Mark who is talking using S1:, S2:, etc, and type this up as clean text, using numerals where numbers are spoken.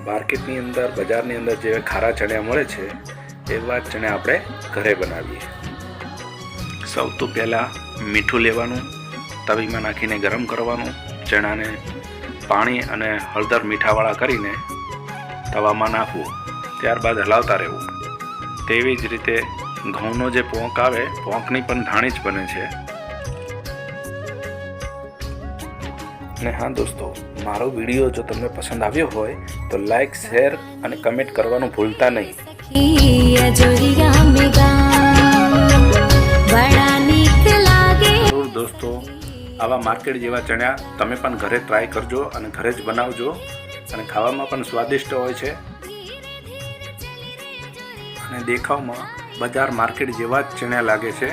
S1: માર્કેટની અંદર બજારની અંદર જે ખારા ચણા મળે છે એવા ચણા આપણે ઘરે બનાવીએ। સૌથી પહેલાં મીઠું લેવાનું, તવીમાં નાખીને ગરમ કરવાનું, ચણાને પાણી અને હળદર મીઠાવાળા કરીને તવામાં નાખવું, ત્યારબાદ હલાવતા રહેવું। તેવી જ રીતે ઘઉંનો જે પોંક આવે, પોંકની પણ ધાણી જ બને છે। અને હા દોસ્તો, મારો વિડીયો જો તમને પસંદ આવ્યો હોય તો લાઈક, શેર અને કમેન્ટ કરવાનું ભૂલતા નહીં। જરૂર દોસ્તો, આવા માર્કેટ જેવા ચણા તમે પણ ઘરે ટ્રાય કરજો અને ઘરે જ બનાવજો, અને ખાવામાં પણ સ્વાદિષ્ટ હોય છે અને દેખાવમાં બજાર માર્કેટ જેવા જ ચણા લાગે છે।